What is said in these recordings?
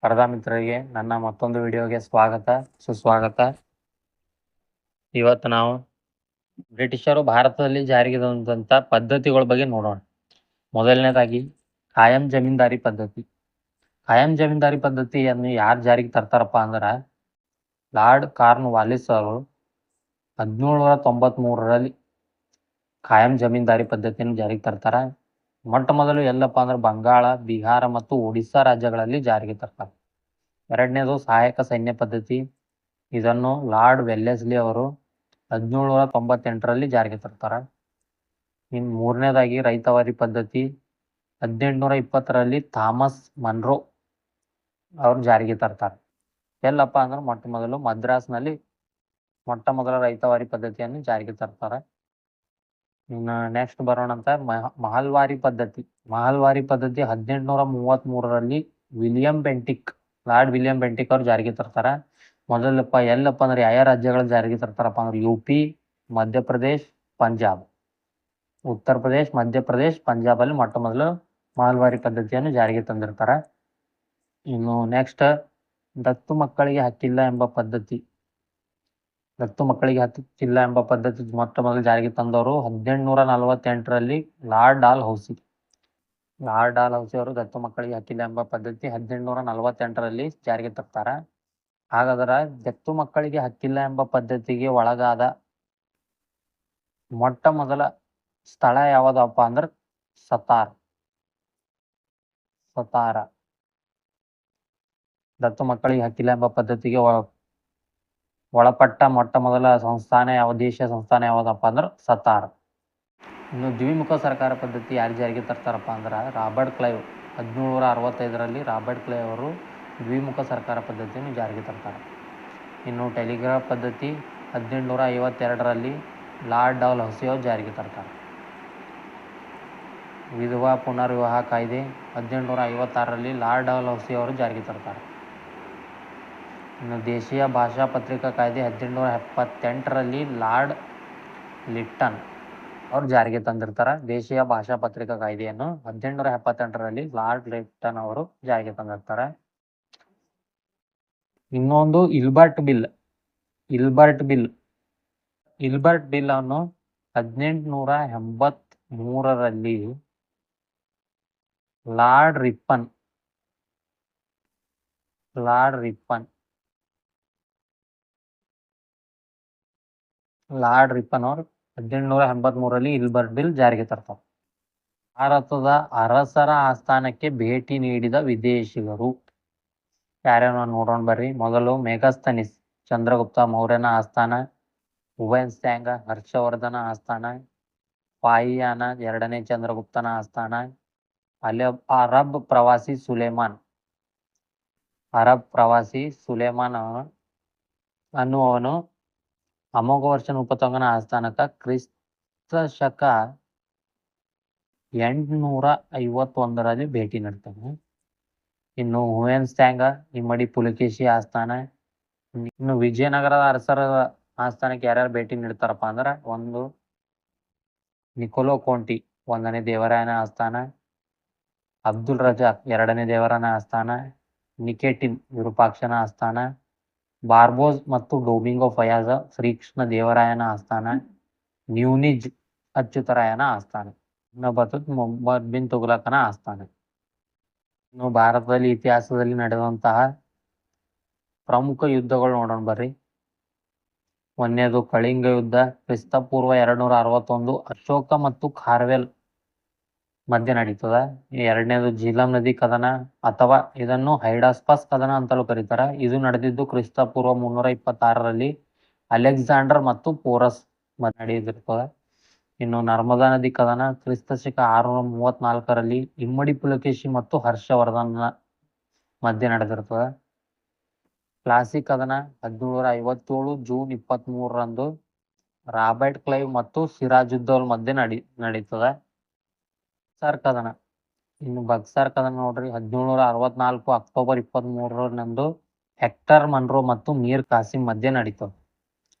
ಸ್ಪರ್ಧಾ ಮಿತ್ರರಿಗೆ ನನ್ನ ಮತ್ತೊಂದು ವಿಡಿಯೋಗೆ ಸ್ವಾಗತ ಸುಸ್ವಾಗತ. ಇವತ್ತು ನಾವು ಬ್ರಿಟಿಷರು ಭಾರತದಲ್ಲಿ ಜಾರಿಗೆ ತಂದಂಥ ಪದ್ಧತಿಗಳ ಬಗ್ಗೆ ನೋಡೋಣ. ಮೊದಲನೇದಾಗಿ ಕಾಯಂ ಜಮೀನ್ದಾರಿ ಪದ್ಧತಿ. ಕಾಯಂ ಜಮೀನ್ದಾರಿ ಪದ್ಧತಿಯನ್ನು ಯಾರು ಜಾರಿಗೆ ತರ್ತಾರಪ್ಪ ಅಂದ್ರೆ ಲಾರ್ಡ್ ಕಾರ್ನ್ ವಾಲಿಸ್ ಅವರು 1793ರಲ್ಲಿ ಕಾಯಂ ಜಮೀನ್ದಾರಿ ಪದ್ಧತಿಯನ್ನು ಜಾರಿಗೆ ತರ್ತಾರೆ. ಮೊಟ್ಟ ಮೊದಲು ಎಲ್ಲಪ್ಪ ಅಂದ್ರೆ ಬಂಗಾಳ, ಬಿಹಾರ ಮತ್ತು ಒಡಿಸ್ಸಾ ರಾಜ್ಯಗಳಲ್ಲಿ ಜಾರಿಗೆ ತರ್ತಾರೆ. ಎರಡನೇದು ಸಹಾಯಕ ಸೈನ್ಯ ಪದ್ಧತಿ. ಇದನ್ನು ಲಾರ್ಡ್ ವೆಲ್ಲೆಸ್ಲಿ ಅವರು 1798ರಲ್ಲಿ ಜಾರಿಗೆ ತರ್ತಾರೆ. ಇನ್ನು ಮೂರನೇದಾಗಿ ರೈತವಾರಿ ಪದ್ಧತಿ 1820ರಲ್ಲಿ ಥಾಮಸ್ ಮನ್ರೋ ಅವರು ಜಾರಿಗೆ ತರ್ತಾರೆ. ಎಲ್ಲಪ್ಪ ಅಂದ್ರೆ ಮೊಟ್ಟ ಮೊದಲು ಮದ್ರಾಸ್ನಲ್ಲಿ ಮೊಟ್ಟ ಮೊದಲ ರೈತವಾರಿ ಪದ್ಧತಿಯನ್ನು ಜಾರಿಗೆ ತರ್ತಾರೆ. ಇನ್ನು ನೆಕ್ಸ್ಟ್ ಬರೋಣ ಅಂತ ಮಹಲ್ವಾರಿ ಪದ್ಧತಿ. ಮಹಲ್ವಾರಿ ಪದ್ಧತಿ 1833ರಲ್ಲಿ ಲಾರ್ಡ್ ವಿಲಿಯಂ ಬೆಂಟಿಕ್ ಅವ್ರು ಜಾರಿಗೆ ತರ್ತಾರೆ. ಎಲ್ಲಪ್ಪ ಅಂದ್ರೆ ಯಾವ ರಾಜ್ಯಗಳ ಜಾರಿಗೆ ತರ್ತಾರಪ್ಪ ಅಂದ್ರೆ UP, ಮಧ್ಯಪ್ರದೇಶ್, ಪಂಜಾಬ್. ಉತ್ತರ ಪ್ರದೇಶ್, ಮಧ್ಯಪ್ರದೇಶ್, ಪಂಜಾಬಲ್ಲಿ ಮೊಟ್ಟ ಮೊದಲು ಮಹಲ್ವಾರಿ ಪದ್ಧತಿಯನ್ನು ಜಾರಿಗೆ ತಂದಿರ್ತಾರೆ. ಇನ್ನು ನೆಕ್ಸ್ಟ್ ದತ್ತು ಮಕ್ಕಳಿಗೆ ಹಕ್ಕಿಲ್ಲ ಎಂಬ ಪದ್ಧತಿ. ಮೊಟ್ಟ ಮೊದಲು ಜಾರಿಗೆ ತಂದವರು 1848ರಲ್ಲಿ ಲಾರ್ಡ್ ಡಾಲ್ ಹೌಸಿ ಅವರು ದತ್ತು ಮಕ್ಕಳಿಗೆ ಹಕ್ಕಿಲ್ಲ ಎಂಬ ಪದ್ಧತಿ 1848ರಲ್ಲಿ ಜಾರಿಗೆ ತರ್ತಾರೆ. ಹಾಗಾದ್ರೆ ದತ್ತು ಮಕ್ಕಳಿಗೆ ಹಕ್ಕಿಲ್ಲ ಎಂಬ ಪದ್ಧತಿಗೆ ಒಳಗಾದ ಮೊಟ್ಟ ಮೊದಲ ಸ್ಥಳ ಯಾವುದಪ್ಪ ಅಂದ್ರೆ ಸತಾರ. ದತ್ತು ಮಕ್ಕಳಿಗೆ ಹಕ್ಕಿಲ್ಲ ಎಂಬ ಪದ್ಧತಿಗೆ ಒಳಪಟ್ಟ ಮೊಟ್ಟ ಮೊದಲ ದೇಶೀಯ ಸಂಸ್ಥಾನ ಯಾವುದಪ್ಪ ಅಂದ್ರೆ ಸತಾರ. ಇನ್ನು ದ್ವಿಮುಖ ಸರ್ಕಾರ ಪದ್ಧತಿ ಯಾರು ಜಾರಿಗೆ ತರ್ತಾರಪ್ಪ ಅಂದ್ರೆ ರಾಬರ್ಟ್ ಕ್ಲೈವ್. 1765ರಲ್ಲಿ ರಾಬರ್ಟ್ ಕ್ಲೈವ್ ಅವರು ದ್ವಿಮುಖ ಸರ್ಕಾರ ಪದ್ಧತಿಯನ್ನು ಜಾರಿಗೆ ತರ್ತಾರೆ. ಇನ್ನು ಟೆಲಿಗ್ರಾಫ್ ಪದ್ಧತಿ 1852ರಲ್ಲಿ ಲಾರ್ಡ್ ಡಾಲ್ ಹೌಸಿ ಅವರು ಜಾರಿಗೆ ತರ್ತಾರೆ. ವಿಧವಾ ಪುನರ್ವಿವಾಹ ಕಾಯ್ದೆ 1856ರಲ್ಲಿ ಲಾರ್ಡ್ ಡಾಲ್ ಹೌಸಿ ಅವರು ಜಾರಿಗೆ ತರ್ತಾರೆ. ಇನ್ನು ದೇಶೀಯ ಭಾಷಾ ಪತ್ರಿಕಾ ಕಾಯ್ದೆ 1878ರಲ್ಲಿ ಲಾರ್ಡ್ ಲಿಟ್ಟನ್ ಅವರು ಜಾರಿಗೆ ತಂದಿರ್ತಾರೆ. ದೇಶೀಯ ಭಾಷಾ ಪತ್ರಿಕಾ ಕಾಯ್ದೆಯನ್ನು 1878ರಲ್ಲಿ ಲಾರ್ಡ್ ಲಿಟ್ಟನ್ ಅವರು ಜಾರಿಗೆ ತಂದಿರ್ತಾರೆ. ಇನ್ನೊಂದು ಇಲ್ಬರ್ಟ್ ಬಿಲ್ ಅನ್ನು 1883ರಲ್ಲಿ ಲಾರ್ಡ್ ರಿಪ್ಪನ್ ಅವರು 1883ರಲ್ಲಿ ಇಲ್ಬರ್ಟ್ ಬಿಲ್ ಜಾರಿಗೆ ತರ್ತಾರೆ. ಭಾರತದ ಅರಸರ ಆಸ್ಥಾನಕ್ಕೆ ಭೇಟಿ ನೀಡಿದ ವಿದೇಶಿಗರು ಯಾರ್ಯಾರು ನೋಡೋಣ ಬರ್ರಿ. ಮೊದಲು ಮೆಗಸ್ತನಿಸ್ ಚಂದ್ರಗುಪ್ತ ಮೌರ್ಯನ ಆಸ್ಥಾನ, ಹುಯೆನ್ ಹರ್ಷವರ್ಧನ ಆಸ್ಥಾನ, ಫಾಹಿಯಾನ 2ನೇ ಚಂದ್ರಗುಪ್ತನ ಆಸ್ಥಾನ, ಅರಬ್ ಪ್ರವಾಸಿ ಸುಲೇಮಾನ್ ಅನ್ನುವವನು ಅಮೋಘವರ್ಷ ನೃಪತುಂಗನ ಆಸ್ಥಾನಕ್ಕೆ ಕ್ರಿಸ್ತ ಶಕ 851ರಲ್ಲಿ ಭೇಟಿ ನೀಡ್ತಾನೆ. ಇನ್ನು ಹುಯೆನ್ ಸ್ಯಾಂಗ ಇಮ್ಮಡಿ ಪುಲಕೇಶಿ ಆಸ್ಥಾನ. ಇನ್ನು ವಿಜಯನಗರದ ಅರಸರ ಆಸ್ಥಾನಕ್ಕೆ ಯಾರ್ಯಾರು ಭೇಟಿ ನೀಡ್ತಾರಪ್ಪ ಅಂದ್ರೆ ಒಂದು ನಿಕೋಲೋ ಕೋಂಟಿ 1ನೇ ದೇವರಾಯನ ಆಸ್ಥಾನ, ಅಬ್ದುಲ್ ರಜಾಕ್ 2ನೇ ದೇವರಾಯನ ಆಸ್ಥಾನ, ನಿಕೆಟಿನ್ ವಿರೂಪಾಕ್ಷನ ಆಸ್ಥಾನ, ಬಾರ್ಬೋಸ್ ಮತ್ತು ಡೊಮಿಂಗೋ ಫಯಾಜ ಶ್ರೀಕೃಷ್ಣ ದೇವರಾಯನ ಆಸ್ಥಾನ, ನ್ಯೂನಿಜ್ ಅಚ್ಯುತರಾಯನ ಆಸ್ಥಾನ, ಇನ್ನೊಬ್ಬ ಮೊಹಮ್ಮದ್ ಬಿನ್ ತುಘಲಕನ ಆಸ್ಥಾನ. ಇನ್ನು ಭಾರತದಲ್ಲಿ ಇತಿಹಾಸದಲ್ಲಿ ನಡೆದಂತಹ ಪ್ರಮುಖ ಯುದ್ಧಗಳು ನೋಡೋಣ ಬರ್ರಿ. ಒಂದನೇದು ಕಳಿಂಗ ಯುದ್ಧ ಕ್ರಿಸ್ತಪೂರ್ವ 261 ಅಶೋಕ ಮತ್ತು ಖಾರ್ವೆಲ್ ಮಧ್ಯೆ ನಡೀತದ. ಎರಡನೇದು ಝೀಲಂ ನದಿ ಕದನ ಅಥವಾ ಇದನ್ನು ಹೈಡಾಸ್ಪಸ್ ಕದನ ಅಂತಲೂ ಕರೀತಾರೆ. ಇದು ನಡೆದಿದ್ದು ಕ್ರಿಸ್ತಪೂರ್ವ 326ರಲ್ಲಿ ಅಲೆಕ್ಸಾಂಡರ್ ಮತ್ತು ಪೋರಸ್ ನಡೆದಿರ್ತದೆ. ಇನ್ನು ನರ್ಮದಾ ನದಿ ಕದನ ಕ್ರಿಸ್ತಶಕ 634ರಲ್ಲಿ ಇಮ್ಮಡಿ ಪುಲಕೇಶಿ ಮತ್ತು ಹರ್ಷವರ್ಧನ ಮಧ್ಯೆ ನಡೆದಿರ್ತದೆ. ಪ್ಲಾಸಿ ಕದನ 1757 ಜೂನ್ 23ರಂದು ರಾಬರ್ಟ್ ಕ್ಲೈವ್ ಮತ್ತು ಸಿರಾಜುದ್ದೌಲ್ ಮಧ್ಯೆ ನಡೀತದೆ. ಬಕ್ಸರ್ ಕದನ. ಇನ್ನು ಬಕ್ಸರ್ ಕದನ ನೋಡ್ರಿ 1764 ಅಕ್ಟೋಬರ್ 23ರಂದು ಹೆಕ್ಟರ್ ಮನ್ರೋ ಮತ್ತು ಮೀರ್ ಕಾಸಿಂ ಮಧ್ಯೆ ನಡೀತದೆ.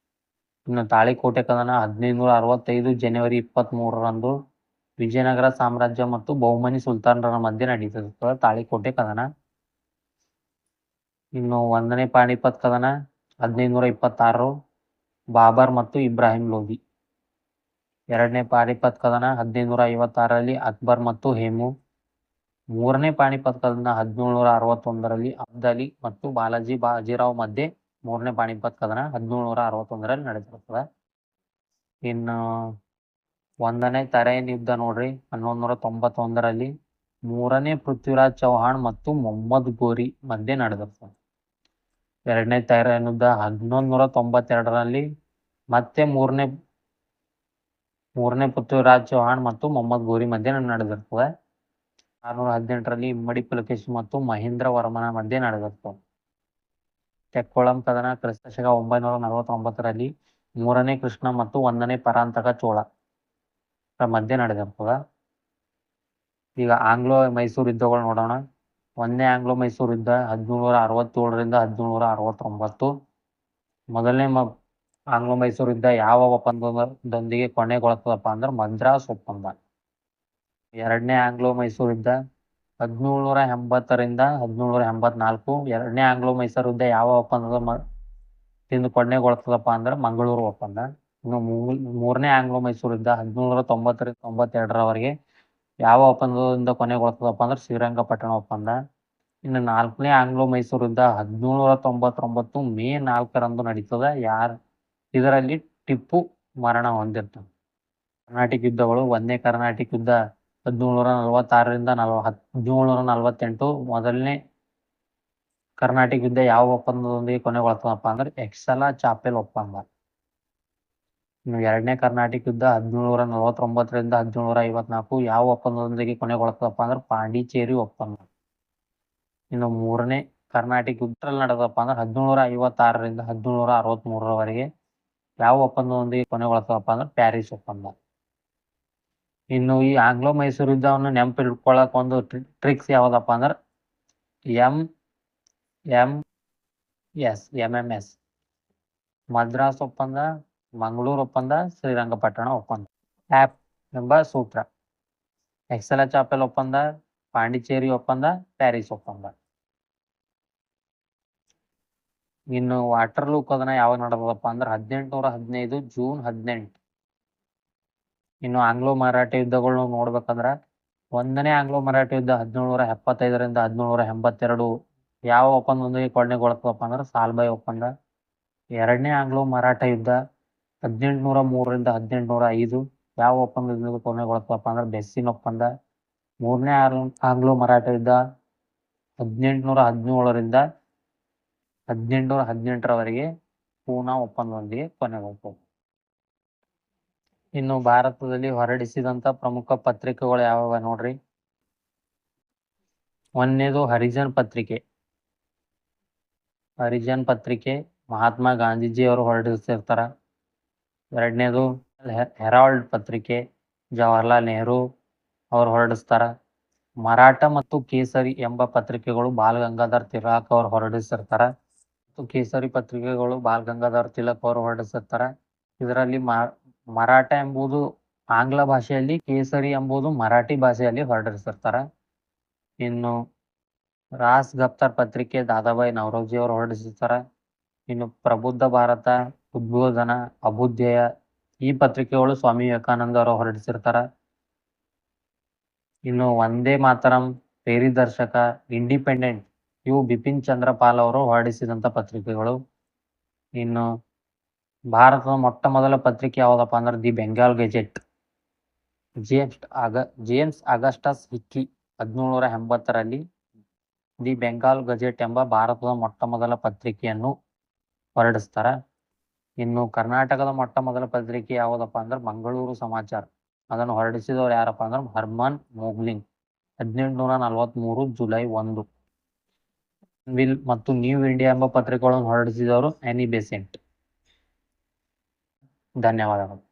ಇನ್ನು ತಾಳಿಕೋಟೆ ಕದನ 1565 ಜನವರಿ 23ರಂದು ವಿಜಯನಗರ ಸಾಮ್ರಾಜ್ಯ ಮತ್ತು ಬಹುಮನಿ ಸುಲ್ತಾನರ ಮಧ್ಯೆ ನಡೀತದೆ ತಾಳಿಕೋಟೆ ಕದನ. ಇನ್ನು 1ನೇ ಪಾಣಿಪತ್ ಕದನ 1526 ಬಾಬರ್ ಮತ್ತು ಇಬ್ರಾಹಿಂ ಲೋಧಿ. 2ನೇ ಪಾಣಿಪತ್ ಕದನ 1556 ಅಕ್ಬರ್ ಮತ್ತು ಹೇಮು. 3ನೇ ಪಾಣಿಪತ್ ಕದನ 1761 ಅಬ್ದಾಲಿ ಮತ್ತು ಬಾಲಾಜಿ ಬಾಜಿರಾವ್ ಮಧ್ಯೆ 3ನೇ ಪಾಣಿಪತ್ ಕದನ 1761 ನಡೆದಿರ್ತದೆ. ಇನ್ನು 1ನೇ ತರೈನ್ ಯುದ್ಧ ನೋಡ್ರಿ 1191 3ನೇ ಪೃಥ್ವಿರಾಜ್ ಚೌಹಾಣ್ ಮತ್ತು ಮೊಹಮ್ಮದ್ ಗೋರಿ ಮಧ್ಯೆ ನಡೆದಿರ್ತದೆ. 2ನೇ ತೈರನ್ ಯುದ್ಧ 1192 ಮತ್ತೆ ಮೂರನೇ ಪೃಥ್ವಿರಾಜ್ ಚೌಹಾಣ್ ಮತ್ತು ಮೊಹಮ್ಮದ್ ಗೋರಿ ಮಧ್ಯೆ ನಡೆದಿರ್ತದೆ. 618 ಇಮ್ಮಡಿ ಪುಲಕೇಶಿ ಮತ್ತು ಮಹೇಂದ್ರ ವರ್ಮನ ಮಧ್ಯೆ ನಡೆದಿರ್ತದೆ. ತೆಕ್ಕೊಳಂ ಕದನ ಕ್ರಿಸ್ತಶಕ 949 3ನೇ ಕೃಷ್ಣ ಮತ್ತು 1ನೇ ಪರಾಂತಕ ಚೋಳ ಮಧ್ಯೆ ನಡೆದಿರ್ತದೆ. ಈಗ ಆಂಗ್ಲೋ ಮೈಸೂರು ಯುದ್ಧಗಳು ನೋಡೋಣ. 1ನೇ ಆಂಗ್ಲೋ ಮೈಸೂರು ಯುದ್ಧ 1767 1769. ಮೊದಲನೇ ಆಂಗ್ಲೋ ಮೈಸೂರು ಯುದ್ಧ ಯಾವ ಒಪ್ಪಂದದೊಂದಿಗೆ ಕೊನೆಗೊಳ್ತದಪ್ಪ ಅಂದ್ರೆ ಮದ್ರಾಸ್ ಒಪ್ಪಂದ. 2ನೇ ಆಂಗ್ಲೋ ಮೈಸೂರು ಯುದ್ಧ 1780 1784. 2ನೇ ಆಂಗ್ಲೋ ಮೈಸೂರು ಯುದ್ಧ ಯಾವ ಒಪ್ಪಂದದಿಂದ ಕೊನೆಗೊಳ್ತದಪ್ಪ ಅಂದ್ರೆ ಮಂಗಳೂರು ಒಪ್ಪಂದ. ಇನ್ನು 3ನೇ ಆಂಗ್ಲೋ ಮೈಸೂರು ಯುದ್ಧ 1790 92 ಯಾವ ಒಪ್ಪಂದದಿಂದ ಕೊನೆಗೊಳ್ತದಪ್ಪ ಅಂದ್ರೆ ಶ್ರೀರಂಗಪಟ್ಟಣ ಒಪ್ಪಂದ. ಇನ್ನು 4ನೇ ಆಂಗ್ಲೋ ಮೈಸೂರು ಯುದ್ಧ 1799 ಮೇ 4 ನಡೀತದ. ಇದರಲ್ಲಿ ಟಿಪ್ಪು ಮರಣ ಹೊಂದಿರ್ತಾನೆ. ಕರ್ನಾಟಿಕ್ ಯುದ್ಧಗಳು 1ನೇ ಕರ್ನಾಟಿಕ್ ಯುದ್ಧ 1746 1748. ಮೊದಲನೇ ಕರ್ನಾಟಿಕ್ ಯುದ್ಧ ಯಾವ ಒಪ್ಪಂದದೊಂದಿಗೆ ಕೊನೆಗೊಳ್ತದಪ್ಪ ಅಂದ್ರೆ ಎಕ್ಸಲಾ ಚಾಪೆಲ್ ಒಪ್ಪಂದ. ಇನ್ನು 2ನೇ ಕರ್ನಾಟಿಕ್ ಯುದ್ಧ 1749 1754 ಯಾವ ಒಪ್ಪಂದದೊಂದಿಗೆ ಕೊನೆಗೊಳ್ತದಪ್ಪ ಅಂದ್ರೆ ಪಾಂಡಿಚೇರಿ ಒಪ್ಪಂದ. ಇನ್ನು 3ನೇ ಕರ್ನಾಟಿಕ್ ಯುದ್ಧ ನಡೆದಪ್ಪ ಅಂದ್ರೆ 1756 1763 ಯಾವ ಒಪ್ಪಂದದೊಂದಿಗೆ ಕೊನೆಗೊಳ್ತದಪ್ಪ ಅಂದ್ರೆ ಪ್ಯಾರಿಸ್ ಒಪ್ಪಂದ. ಇನ್ನು ಈ ಆಂಗ್ಲೋ ಮೈಸೂರು ಯುದ್ಧವನ್ನು ನೆನಪಿಟ್ಕೊಳ್ಳಕ್ ಒಂದು ಟ್ರಿಕ್ಸ್ ಯಾವ್ದಪ್ಪ ಅಂದ್ರೆ MMS ಮದ್ರಾಸ್ ಒಪ್ಪಂದ, ಮಂಗಳೂರು ಒಪ್ಪಂದ, ಶ್ರೀರಂಗಪಟ್ಟಣ ಒಪ್ಪಂದ. ಆಪ್ ಎಂಬ ಸೂತ್ರ. ಎಕ್ಸಲಾ ಚಾಪೆಲ್ ಒಪ್ಪಂದ, ಪಾಂಡಿಚೇರಿ ಒಪ್ಪಂದ, ಪ್ಯಾರಿಸ್ ಒಪ್ಪಂದ. ಇನ್ನು ವಾಟರ್ಲೂ ಕದನ ಯಾವಾಗ ನಡೆದದಪ್ಪ ಅಂದ್ರೆ 1815 ಜೂನ್ 18. ಇನ್ನು ಆಂಗ್ಲೋ ಮರಾಠ ಯುದ್ಧಗಳು ನೋಡ್ಬೇಕಂದ್ರ 1ನೇ ಆಂಗ್ಲೋ ಮರಾಠ ಯುದ್ಧ 1775 1782 ಯಾವ ಒಪ್ಪಂದದೊಂದಿಗೆ ಕೊನೆಗೊಳ್ತದಪ್ಪ ಅಂದ್ರೆ ಸಾಲ್ಬಾಯ್ ಒಪ್ಪಂದ. 2ನೇ ಆಂಗ್ಲೋ ಮರಾಠ ಯುದ್ಧ 1803 1805 ಯಾವ ಒಪ್ಪಂದದೊಂದಿಗೆ ಕೊನೆಗೊಳ್ತದಪ್ಪ ಅಂದ್ರೆ ಬೆಸ್ಸಿನ್ ಒಪ್ಪಂದ. 3ನೇ ಆಂಗ್ಲೋ ಮರಾಠ ಯುದ್ಧ 1817 1818 ಪೂನಾ ಒಪ್ಪಂದದೊಂದಿಗೆ ಕೊನೆಗೊಳ್ತದೆ. ಇನ್ನು ಭಾರತದಲ್ಲಿ ಹೊರಡಿಸಿದಂತ ಪ್ರಮುಖ ಪತ್ರಿಕೆಗಳು ಯಾವ್ಯಾವ ನೋಡ್ರಿ. 1ನೇದು ಹರಿಜನ್ ಪತ್ರಿಕೆ ಮಹಾತ್ಮ ಗಾಂಧೀಜಿಯವರು ಹೊರಡಿಸಿರ್ತಾರ. 2ನೇದು ಹೆರಾಲ್ಡ್ ಪತ್ರಿಕೆ ಜವಾಹರ್ಲಾಲ್ ನೆಹರು ಅವರು ಹೊರಡಿಸ್ತಾರ. ಮರಾಠ ಮತ್ತು ಕೇಸರಿ ಎಂಬ ಪತ್ರಿಕೆಗಳು ಬಾಲ್ ಗಂಗಾಧರ್ ತಿಲಕ್ ಅವರು ಹೊರಡಿಸಿರ್ತಾರ. ಕೇಸರಿ ಪತ್ರಿಕೆಗಳು ಬಾಲ್ ಗಂಗಾಧರ್ ತಿಲಕ್ ಅವರು ಹೊರಡಿಸಿರ್ತಾರ. ಇದರಲ್ಲಿ ಮರಾಠ ಎಂಬುದು ಆಂಗ್ಲ ಭಾಷೆಯಲ್ಲಿ, ಕೇಸರಿ ಎಂಬುದು ಮರಾಠಿ ಭಾಷೆಯಲ್ಲಿ ಹೊರಡಿಸಿರ್ತಾರ. ಇನ್ನು ರಾಸ್ ಗಫ್ತಾರ್ ಪತ್ರಿಕೆ ದಾದಾಬಾಯಿ ನವರೋಜಿ ಅವರು ಹೊರಡಿಸಿರ್ತಾರ. ಇನ್ನು ಪ್ರಬುದ್ಧ ಭಾರತ, ಉದ್ಬೋಧನ, ಅಭ್ಯುದಯ ಈ ಪತ್ರಿಕೆಗಳು ಸ್ವಾಮಿ ವಿವೇಕಾನಂದ ಅವರು ಹೊರಡಿಸಿರ್ತಾರ. ಇನ್ನು ವಂದೇ ಮಾತರಂ, ಪೇರಿದರ್ಶಕ, ಇಂಡಿಪೆಂಡೆಂಟ್ ಇವು ಬಿಪಿನ್ ಚಂದ್ರ ಪಾಲ್ ಅವರು ಹೊರಡಿಸಿದಂತ ಪತ್ರಿಕೆಗಳು. ಇನ್ನು ಭಾರತದ ಮೊಟ್ಟ ಮೊದಲ ಪತ್ರಿಕೆ ಯಾವ್ದಪ್ಪ ಅಂದ್ರೆ the Bengal Gazette. James Augustus Hicky 1780 the Bengal Gazette ಎಂಬ ಭಾರತದ ಮೊಟ್ಟ ಮೊದಲ ಪತ್ರಿಕೆಯನ್ನು ಹೊರಡಿಸ್ತಾರ. ಇನ್ನು ಕರ್ನಾಟಕದ ಮೊಟ್ಟ ಮೊದಲ ಪತ್ರಿಕೆ ಯಾವುದಪ್ಪ ಅಂದ್ರೆ ಮಂಗಳೂರು ಸಮಾಚಾರ. ಅದನ್ನು ಹೊರಡಿಸಿದವರು ಯಾರಪ್ಪ ಅಂದ್ರೆ ಹರ್ಮನ್ ಮೋಗ್ಲಿಂಗ್ 1843 ಜುಲೈ 1. ವಿಲ್ ಮತ್ತು ನ್ಯೂ ಇಂಡಿಯಾ ಎಂಬ ಪತ್ರಿಕೆಗಳನ್ನು ಹೊರಡಿಸಿದವರು ಆನಿ ಬೆಸೆಂಟ್. ಧನ್ಯವಾದಗಳು.